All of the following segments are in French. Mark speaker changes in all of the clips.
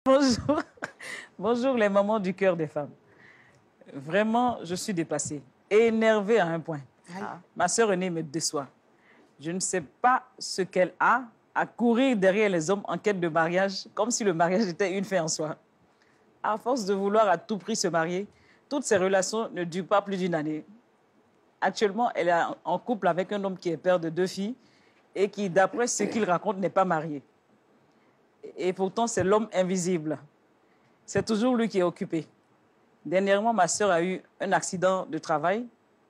Speaker 1: Bonjour. Bonjour les mamans du cœur des femmes. Vraiment, je suis dépassée et énervée à un point. Ma sœur aînée me déçoit. Je ne sais pas ce qu'elle a à courir derrière les hommes en quête de mariage, comme si le mariage était une fin en soi. À force de vouloir à tout prix se marier, toutes ces relations ne durent pas plus d'une année. Actuellement, elle est en couple avec un homme qui est père de 2 filles et qui, d'après ce qu'il raconte, n'est pas marié. Et pourtant, c'est l'homme invisible. C'est toujours lui qui est occupé. Dernièrement, ma sœur a eu un accident de travail.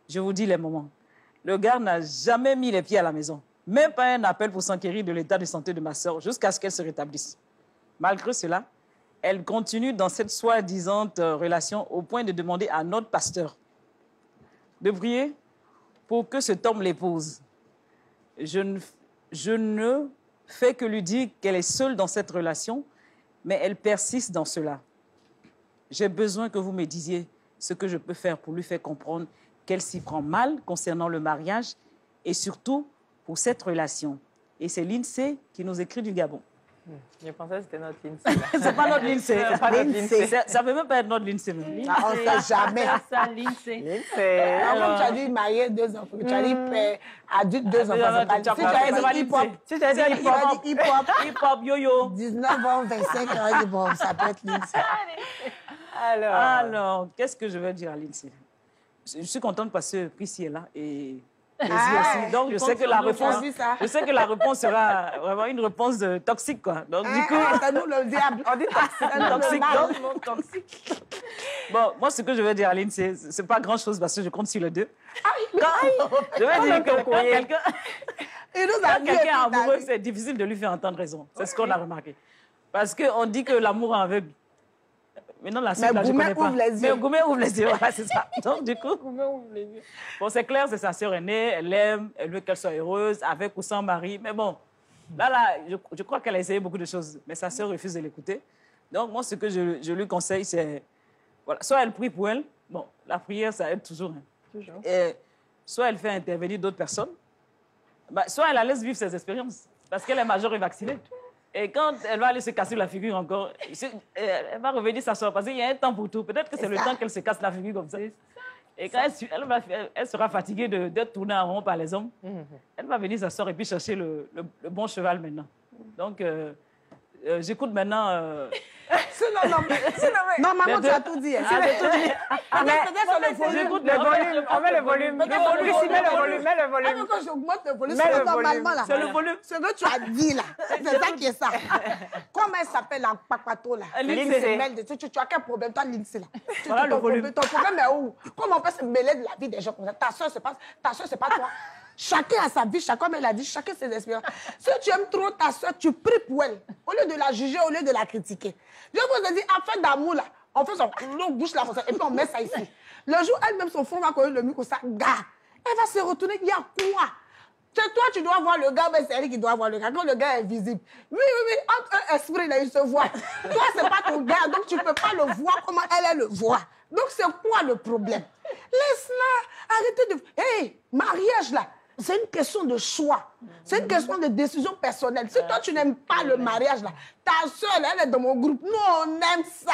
Speaker 1: Je vous dis les moments. Le gars n'a jamais mis les pieds à la maison. Même pas un appel pour s'enquérir de l'état de santé de ma sœur jusqu'à ce qu'elle se rétablisse. Malgré cela, elle continue dans cette soi-disant relation au point de demander à notre pasteur de prier pour que cet homme l'épouse. Je ne fais que lui dire qu'elle est seule dans cette relation, mais elle persiste dans cela. J'ai besoin que vous me disiez ce que je peux faire pour lui faire comprendre qu'elle s'y prend mal concernant le mariage et surtout pour cette relation. Et c'est l'INSEE qui nous écrit du Gabon.
Speaker 2: Je pensais que c'était notre l'INSEE.
Speaker 1: C'est pas notre l'INSEE. Ça ne peut même pas être notre l'INSEE.
Speaker 3: On ne sait jamais.
Speaker 4: Ça, l'INSEE.
Speaker 3: Comme tu as dit marié 2 enfants, tu as dit père adulte 2 enfants. Si tu as dit hip-hop,
Speaker 1: si tu as dit hip-hop, yo-yo.
Speaker 3: 19 ans, 25 ans, bon, ça peut être l'INSEE.
Speaker 1: Alors, qu'est-ce que je veux dire à l'INSEE? Je suis contente parce que Priscilla est là et aussi. Donc, je sais que la réponse sera vraiment une réponse toxique, quoi. Donc, du coup...
Speaker 3: C'est nous le diable. On dit
Speaker 1: toxique. Bon, moi, ce que je veux dire à l'INSEE, c'est pas grand-chose parce que je compte sur les deux. Je veux dire que quand quelqu'un est amoureux, c'est difficile de lui faire entendre raison. C'est ce qu'on a remarqué. Parce qu'on dit que l'amour est aveugle. Maintenant, la suite, là, je ne connais pas. Mais Goumé ouvre les yeux, voilà, c'est ça. Donc, du coup, Goumé ouvre les yeux. Bon, c'est clair, c'est sa sœur aînée, elle l'aime, elle veut qu'elle soit heureuse, avec ou sans mari. Mais bon, là, je crois qu'elle a essayé beaucoup de choses, mais sa sœur refuse de l'écouter. Donc, moi, ce que je lui conseille, c'est... Voilà, soit elle prie pour elle, bon, la prière, ça aide toujours. Hein. Toujours. Et soit elle fait intervenir d'autres personnes, soit elle la laisse vivre ses expériences, parce qu'elle est majeure et vaccinée. Et quand elle va aller se casser la figure encore, elle va revenir s'asseoir parce qu'il y a un temps pour tout. Peut-être que c'est le temps qu'elle se casse la figure comme ça. Et quand elle sera fatiguée d'être tournée en rond par les hommes, elle va venir s'asseoir et puis chercher le bon cheval maintenant. Donc, j'écoute maintenant...
Speaker 3: Non, maman, tu as tout dit.
Speaker 2: On met le volume. Mets le volume.
Speaker 3: Quand j'augmente le volume, c'est normalement là.
Speaker 1: C'est le volume.
Speaker 3: Ce que tu as dit là, c'est ça qui est ça. Comment elle s'appelle en Papato là?
Speaker 1: L'INSEE.
Speaker 3: Tu as quel problème, toi, l'INSEE là?
Speaker 1: Voilà le volume.
Speaker 3: Ton problème est où? Comment on peut se mêler de la vie des gens comme ça? Ta soeur, c'est pas toi. Chacun a sa vie, chacun, comme elle a dit, chacun ses expériences. Si tu aimes trop ta soeur, tu pries pour elle. Au lieu de la juger, au lieu de la critiquer. Je vous ai dit, affaire d'amour là, on fait son bouche là, et puis on met ça ici. Le jour, elle-même, son front va connaître le micro, ça, gars, elle va se retourner, il y a quoi? C'est toi, tu dois voir le gars, mais c'est elle qui doit voir le gars. Quand le gars est visible. Oui, entre un esprit, là, il se voit. Toi, c'est pas ton gars, donc tu peux pas le voir comment elle le voit. Donc, c'est quoi le problème? Laisse-la, arrêtez de... Hé, mariage, là, c'est une question de choix. C'est une question de décision personnelle. Si toi, tu n'aimes pas le mariage, là, ta soeur, elle est dans mon groupe. Nous, on aime ça.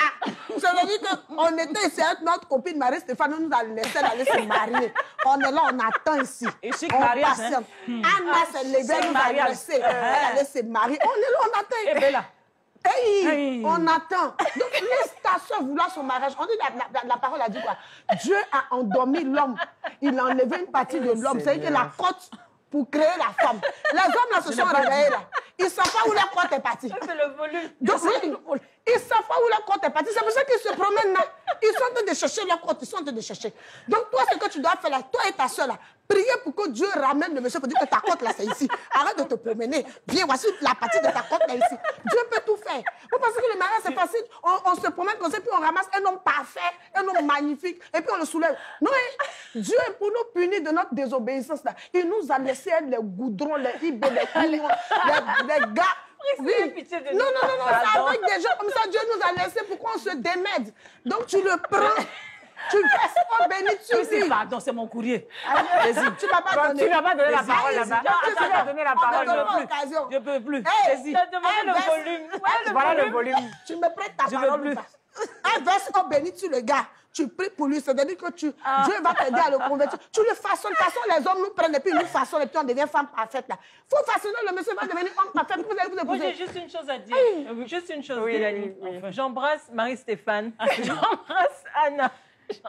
Speaker 3: Ça veut dire qu'on était ici avec notre copine Marie-Stéphane, nous a laissé aller se marier. On est là, on attend ici.
Speaker 1: Et chic
Speaker 3: on
Speaker 1: mariage,
Speaker 3: patiente. Anna, c'est l'église, nous a laissé. Elle allait se marier. On est là, on attend.
Speaker 1: Et Bella.
Speaker 3: Hey, on attend. Donc, laisse ta soeur vouloir son mariage. On dit, la parole a dit quoi? Dieu a endormi l'homme. Il a enlevé une partie de l'homme. C'est-à-dire que la côte pour créer la femme. Les hommes là se sont réveillés là. Ils ne savent pas où la côte est partie.
Speaker 4: C'est le volume.
Speaker 3: Donc, ils ne savent pas où la côte est partie. C'est pour ça qu'ils se promènent là. Ils sont en train de chercher leur côte. Ils sont en train de chercher. Donc, toi, ce que tu dois faire là, toi et ta soeur là, priez pour que Dieu ramène le monsieur pour dire que ta côte là, c'est ici. Arrête de te promener. Viens, voici la partie de ta côte là ici. Dieu peut tout faire. Vous pensez que le mariage c'est facile? On se promène comme ça, puis on ramasse un homme parfait, un homme magnifique, et puis on le soulève. Non, Dieu, pour nous punir de notre désobéissance là, il nous a laissé les goudrons, les hibés, les couillons, les gars. Oui. Non, c'est avec des gens comme ça, Dieu nous a laissé pour qu'on se démède. Donc tu le prends. Tu verses, oh béni, tu
Speaker 1: Priscille,
Speaker 3: vis.
Speaker 1: pardon, c'est mon courrier.
Speaker 3: Vas-y, tu ne vas pas donner.
Speaker 2: Tu n'as pas donné la
Speaker 1: Vas-y,
Speaker 2: parole
Speaker 1: vas-y,
Speaker 2: là-bas.
Speaker 1: attends,
Speaker 2: Tu vas donner la
Speaker 3: On
Speaker 2: parole.
Speaker 3: ne donne
Speaker 2: là-bas.
Speaker 3: pas l'occasion.
Speaker 1: Je peux plus.
Speaker 3: Hey,
Speaker 1: Vas-y.
Speaker 4: T'as demandé
Speaker 3: un
Speaker 4: le
Speaker 3: verse.
Speaker 4: volume.
Speaker 2: Voilà le volume.
Speaker 3: Tu me prêtes ta
Speaker 1: Je veux
Speaker 3: parole
Speaker 1: plus.
Speaker 3: ou pas? Un verse, oh béni, tu le gars. Tu pries pour lui, c'est-à-dire que Dieu va t'aider à le convertir. Tu le façonnes. De toute façon, les hommes nous prennent et puis ils nous façonnent et puis on devient femme parfaite. Il faut façonner, le monsieur va devenir homme parfait. Puis vous allez vous
Speaker 4: Moi, j'ai
Speaker 3: épouser.
Speaker 4: juste une chose à dire. Juste une chose,
Speaker 2: Oui,
Speaker 4: Délanie.
Speaker 2: oui.
Speaker 4: J'embrasse Marie-Stéphane. J'embrasse Anna.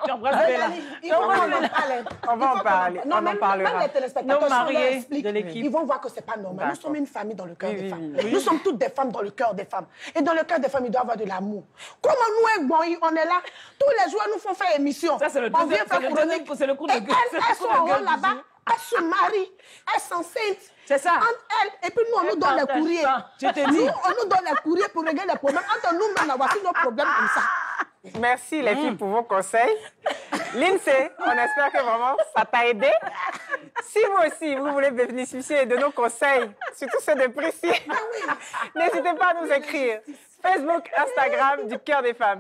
Speaker 1: J'embrasse Bella.
Speaker 3: Il faut qu'on en parle.
Speaker 2: On va en parler.
Speaker 3: Non,
Speaker 2: On en
Speaker 3: même
Speaker 2: parlera.
Speaker 3: les téléspectateurs,
Speaker 4: Nos
Speaker 3: si on leur
Speaker 4: mariés
Speaker 3: explique,
Speaker 4: de l'équipe.
Speaker 3: ils vont voir que ce n'est pas normal. Nous
Speaker 2: D'accord.
Speaker 3: sommes une famille dans le cœur
Speaker 2: Oui,
Speaker 3: des
Speaker 2: oui,
Speaker 3: femmes.
Speaker 2: oui.
Speaker 3: Nous sommes toutes des femmes dans le cœur des femmes. Et dans le cœur des femmes, il doit y avoir de l'amour. Comment nous, bon, on est là, tous les jours, nous font faire émission.
Speaker 1: Ça, c'est le
Speaker 3: On
Speaker 1: deuxième-
Speaker 3: vient faire
Speaker 1: c'est le
Speaker 3: chronique.
Speaker 1: deuxième- c'est le coup de
Speaker 3: Et
Speaker 1: gueule. C'est le
Speaker 3: elles
Speaker 1: coup
Speaker 3: sont
Speaker 1: de
Speaker 3: en
Speaker 1: gueule
Speaker 3: haut
Speaker 1: du
Speaker 3: là-bas,
Speaker 1: jour.
Speaker 3: elles se marient, elles s'enceintent.
Speaker 1: C'est ça.
Speaker 3: Entre elles, et puis nous, on nous donne les
Speaker 4: partagent
Speaker 3: courriers.
Speaker 4: pas.
Speaker 1: Je te dis.
Speaker 3: Nous, on nous donne les courriers pour régler les problèmes. Entre nous-mêmes, on a tous nos problèmes comme ça.
Speaker 2: Merci les filles pour vos conseils. Lindsay, on espère que vraiment ça t'a aidé. Si vous aussi, vous voulez bénéficier de nos conseils, surtout ceux de Priscille, n'hésitez pas à nous écrire. Facebook, Instagram, du cœur des femmes.